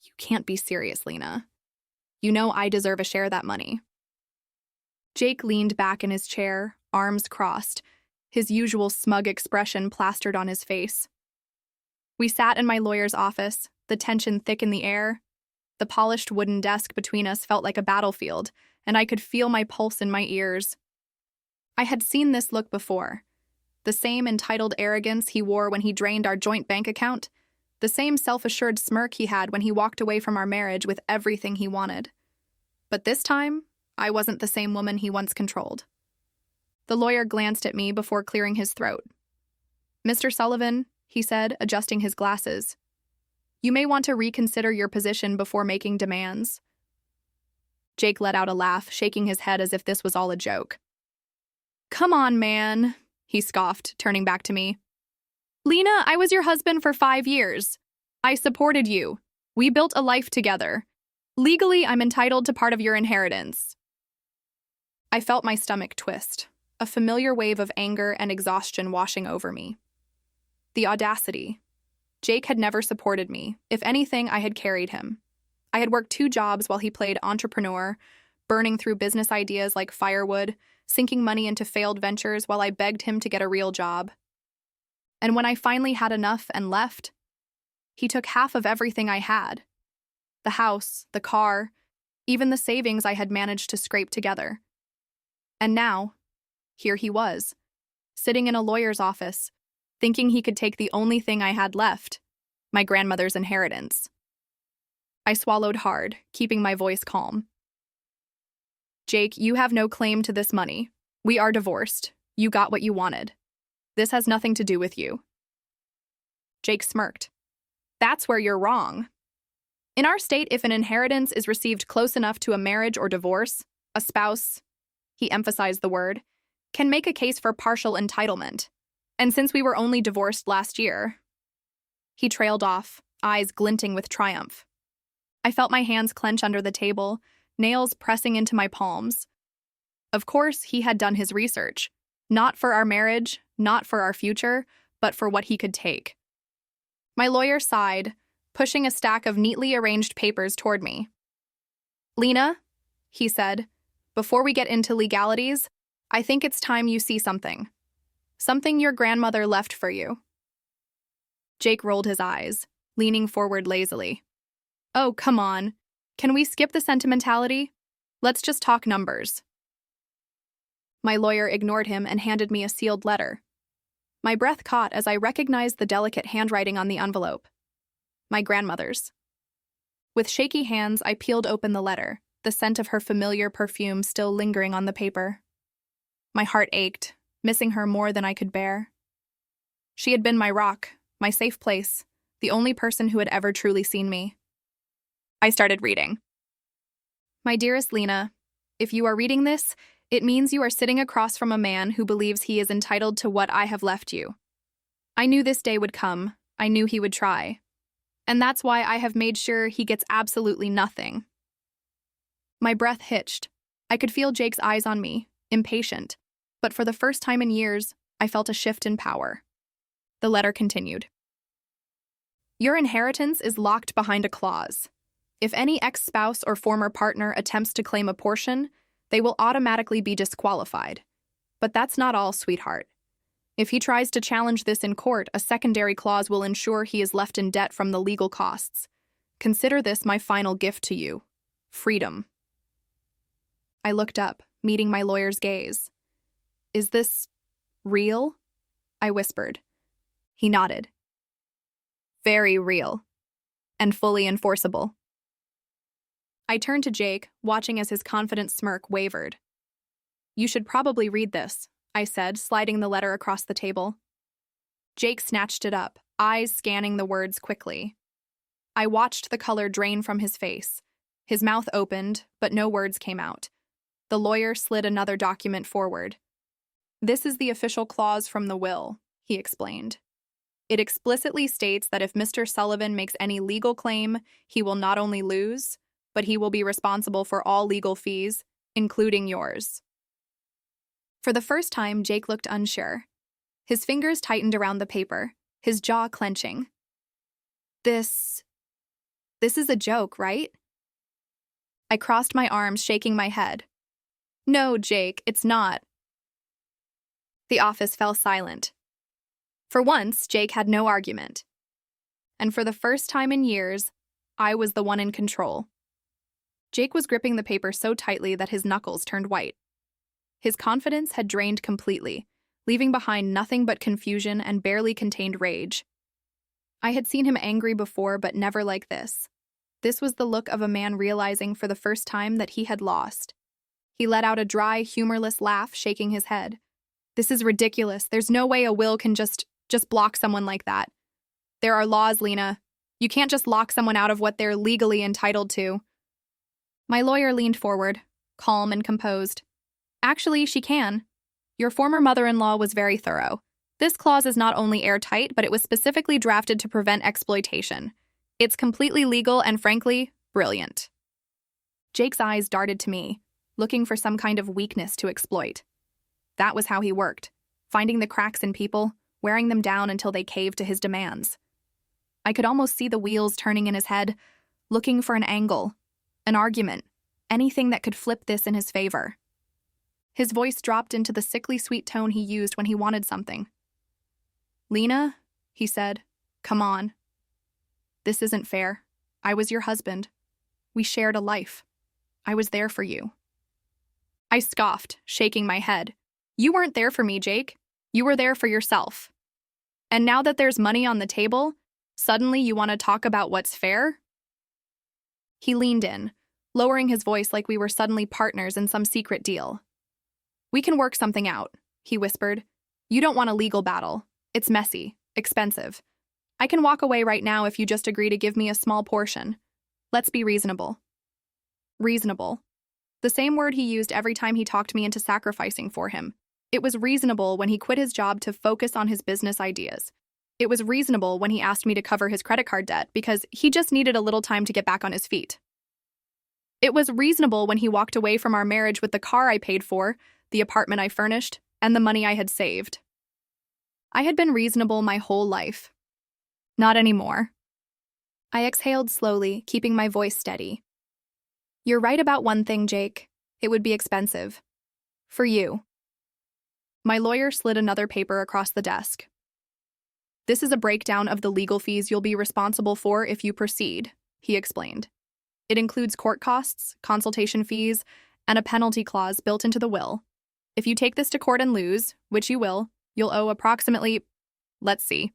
You can't be serious, Lena. You know I deserve a share of that money. Jake leaned back in his chair, arms crossed, his usual smug expression plastered on his face. We sat in my lawyer's office, the tension thick in the air. The polished wooden desk between us felt like a battlefield, and I could feel my pulse in my ears. I had seen this look before. The same entitled arrogance he wore when he drained our joint bank account, the same self-assured smirk he had when he walked away from our marriage with everything he wanted. But this time, I wasn't the same woman he once controlled. The lawyer glanced at me before clearing his throat. "Mr. Sullivan," he said, adjusting his glasses, "you may want to reconsider your position before making demands." Jake let out a laugh, shaking his head as if this was all a joke. "Come on, man," he scoffed, turning back to me. "Lena, I was your husband for 5 years. I supported you. We built a life together. Legally, I'm entitled to part of your inheritance." I felt my stomach twist, a familiar wave of anger and exhaustion washing over me. The audacity. Jake had never supported me. If anything, I had carried him. I had worked 2 jobs while he played entrepreneur, burning through business ideas like firewood, sinking money into failed ventures while I begged him to get a real job. And when I finally had enough and left, he took half of everything I had. The house, the car, even the savings I had managed to scrape together. And now, here he was, sitting in a lawyer's office, thinking he could take the only thing I had left, my grandmother's inheritance. I swallowed hard, keeping my voice calm. "Jake, you have no claim to this money. We are divorced. You got what you wanted. This has nothing to do with you." Jake smirked. "That's where you're wrong. In our state, if an inheritance is received close enough to a marriage or divorce, a spouse," he emphasized the word, "can make a case for partial entitlement. And since we were only divorced last year..." He trailed off, eyes glinting with triumph. I felt my hands clench under the table, nails pressing into my palms. Of course, he had done his research. Not for our marriage, not for our future, but for what he could take. My lawyer sighed, pushing a stack of neatly arranged papers toward me. "Lena," he said, "before we get into legalities, I think it's time you see something. Something your grandmother left for you." Jake rolled his eyes, leaning forward lazily. "Oh, come on. Can we skip the sentimentality? Let's just talk numbers." My lawyer ignored him and handed me a sealed letter. My breath caught as I recognized the delicate handwriting on the envelope. My grandmother's. With shaky hands, I peeled open the letter, the scent of her familiar perfume still lingering on the paper. My heart ached, missing her more than I could bear. She had been my rock, my safe place, the only person who had ever truly seen me. I started reading. "My dearest Lena, if you are reading this, it means you are sitting across from a man who believes he is entitled to what I have left you. I knew this day would come. I knew he would try. And that's why I have made sure he gets absolutely nothing." My breath hitched. I could feel Jake's eyes on me, impatient, but for the first time in years, I felt a shift in power. The letter continued. "Your inheritance is locked behind a clause. If any ex-spouse or former partner attempts to claim a portion, they will automatically be disqualified. But that's not all, sweetheart. If he tries to challenge this in court, a secondary clause will ensure he is left in debt from the legal costs. Consider this my final gift to you. Freedom." I looked up, meeting my lawyer's gaze. "Is this real?" I whispered. He nodded. "Very real. And fully enforceable." I turned to Jake, watching as his confident smirk wavered. "You should probably read this," I said, sliding the letter across the table. Jake snatched it up, eyes scanning the words quickly. I watched the color drain from his face. His mouth opened, but no words came out. The lawyer slid another document forward. "This is the official clause from the will," he explained. "It explicitly states that if Mr. Sullivan makes any legal claim, he will not only lose, but he will be responsible for all legal fees, including yours." For the first time, Jake looked unsure. His fingers tightened around the paper, his jaw clenching. This This is a joke, right? I crossed my arms, shaking my head. No, Jake, it's not. The office fell silent. For once, Jake had no argument. And for the first time in years, I was the one in control. Jake was gripping the paper so tightly that his knuckles turned white. His confidence had drained completely, leaving behind nothing but confusion and barely contained rage. I had seen him angry before, but never like this. This was the look of a man realizing for the first time that he had lost. He let out a dry, humorless laugh, shaking his head. This is ridiculous. There's no way a will can just block someone like that. There are laws, Lena. You can't just lock someone out of what they're legally entitled to. My lawyer leaned forward, calm and composed. Actually, she can. Your former mother-in-law was very thorough. This clause is not only airtight, but it was specifically drafted to prevent exploitation. It's completely legal and, frankly, brilliant. Jake's eyes darted to me, looking for some kind of weakness to exploit. That was how he worked, finding the cracks in people, wearing them down until they caved to his demands. I could almost see the wheels turning in his head, looking for an angle, an argument, anything that could flip this in his favor. His voice dropped into the sickly sweet tone he used when he wanted something. Lena, he said, come on. This isn't fair. I was your husband. We shared a life. I was there for you. I scoffed, shaking my head. You weren't there for me, Jake. You were there for yourself. And now that there's money on the table, suddenly you want to talk about what's fair? He leaned in, lowering his voice like we were suddenly partners in some secret deal. We can work something out, he whispered. You don't want a legal battle. It's messy, expensive. I can walk away right now if you just agree to give me a small portion. Let's be reasonable. Reasonable. The same word he used every time he talked me into sacrificing for him. It was reasonable when he quit his job to focus on his business ideas. It was reasonable when he asked me to cover his credit card debt because he just needed a little time to get back on his feet. It was reasonable when he walked away from our marriage with the car I paid for, the apartment I furnished, and the money I had saved. I had been reasonable my whole life. Not anymore. I exhaled slowly, keeping my voice steady. You're right about one thing, Jake. It would be expensive. For you. My lawyer slid another paper across the desk. This is a breakdown of the legal fees you'll be responsible for if you proceed, he explained. It includes court costs, consultation fees, and a penalty clause built into the will. If you take this to court and lose, which you will, you'll owe approximately, let's see,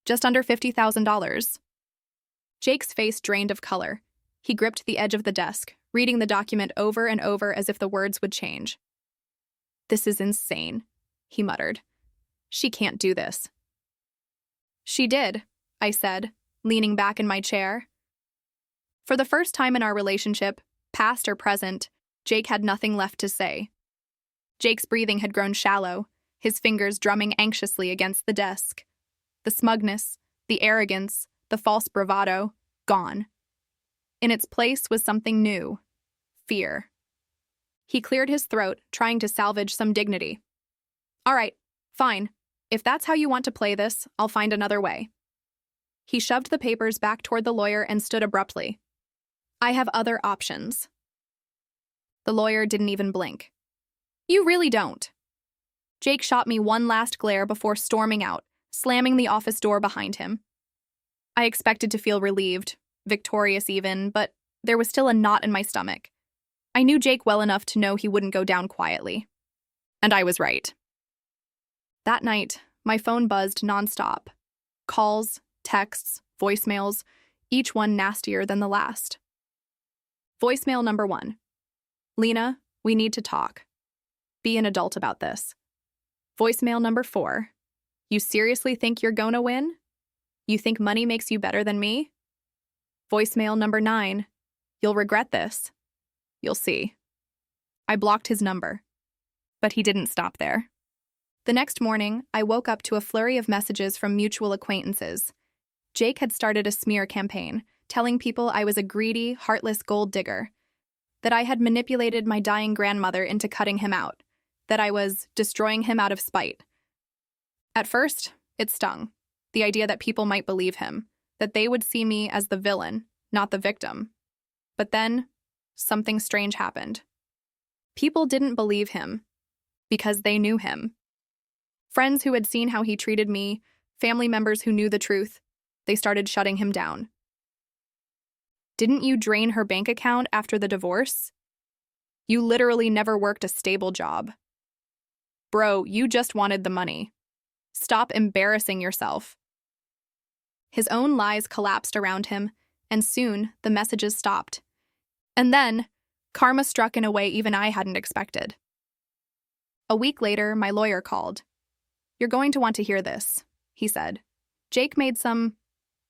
just under $50,000. Jake's face drained of color. He gripped the edge of the desk, reading the document over and over as if the words would change. This is insane, he muttered. She can't do this. She did, I said, leaning back in my chair. For the first time in our relationship, past or present, Jake had nothing left to say. Jake's breathing had grown shallow, his fingers drumming anxiously against the desk. The smugness, the arrogance, the false bravado, gone. In its place was something new, fear. He cleared his throat, trying to salvage some dignity. All right, fine. If that's how you want to play this, I'll find another way. He shoved the papers back toward the lawyer and stood abruptly. I have other options. The lawyer didn't even blink. You really don't. Jake shot me one last glare before storming out, slamming the office door behind him. I expected to feel relieved, victorious even, but there was still a knot in my stomach. I knew Jake well enough to know he wouldn't go down quietly. And I was right. That night, my phone buzzed nonstop. Calls, texts, voicemails, each one nastier than the last. Voicemail number 1. Lena, we need to talk. Be an adult about this. Voicemail number 4. You seriously think you're gonna win? You think money makes you better than me? Voicemail number 9. You'll regret this. You'll see. I blocked his number. But he didn't stop there. The next morning, I woke up to a flurry of messages from mutual acquaintances. Jake had started a smear campaign, telling people I was a greedy, heartless gold digger, that I had manipulated my dying grandmother into cutting him out, that I was destroying him out of spite. At first, it stung, the idea that people might believe him, that they would see me as the villain, not the victim. But then, something strange happened. People didn't believe him because they knew him. Friends who had seen how he treated me, family members who knew the truth, they started shutting him down. Didn't you drain her bank account after the divorce? You literally never worked a stable job. Bro, you just wanted the money. Stop embarrassing yourself. His own lies collapsed around him, and soon the messages stopped. And then, karma struck in a way even I hadn't expected. A week later, my lawyer called. "You're going to want to hear this," he said. "Jake made some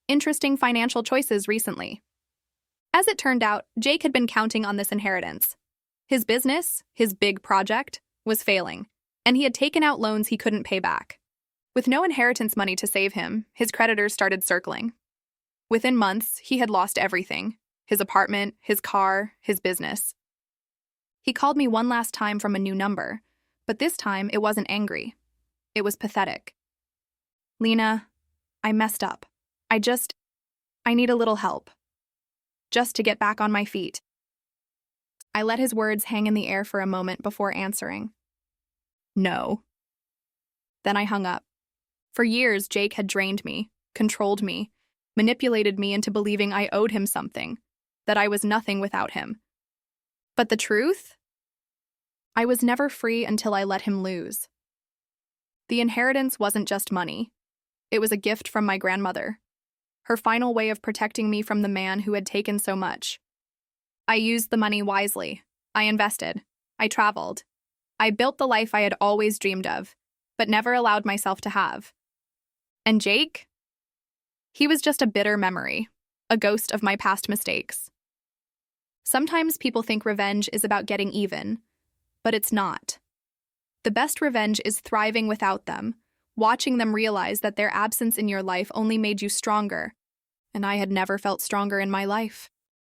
interesting financial choices recently." As it turned out, Jake had been counting on this inheritance. His business, his big project, was failing, and he had taken out loans he couldn't pay back. With no inheritance money to save him, his creditors started circling. Within months, he had lost everything: his apartment, his car, his business. He called me one last time from a new number, but this time it wasn't angry. It was pathetic. "Lena, I messed up. I need a little help. Just to get back on my feet." I let his words hang in the air for a moment before answering. "No." Then I hung up. For years, Jake had drained me, controlled me, manipulated me into believing I owed him something, that I was nothing without him. But the truth? I was never free until I let him lose. The inheritance wasn't just money. It was a gift from my grandmother, her final way of protecting me from the man who had taken so much. I used the money wisely. I invested. I traveled. I built the life I had always dreamed of, but never allowed myself to have. And Jake? He was just a bitter memory, a ghost of my past mistakes. Sometimes people think revenge is about getting even, but it's not. The best revenge is thriving without them, watching them realize that their absence in your life only made you stronger, and I had never felt stronger in my life.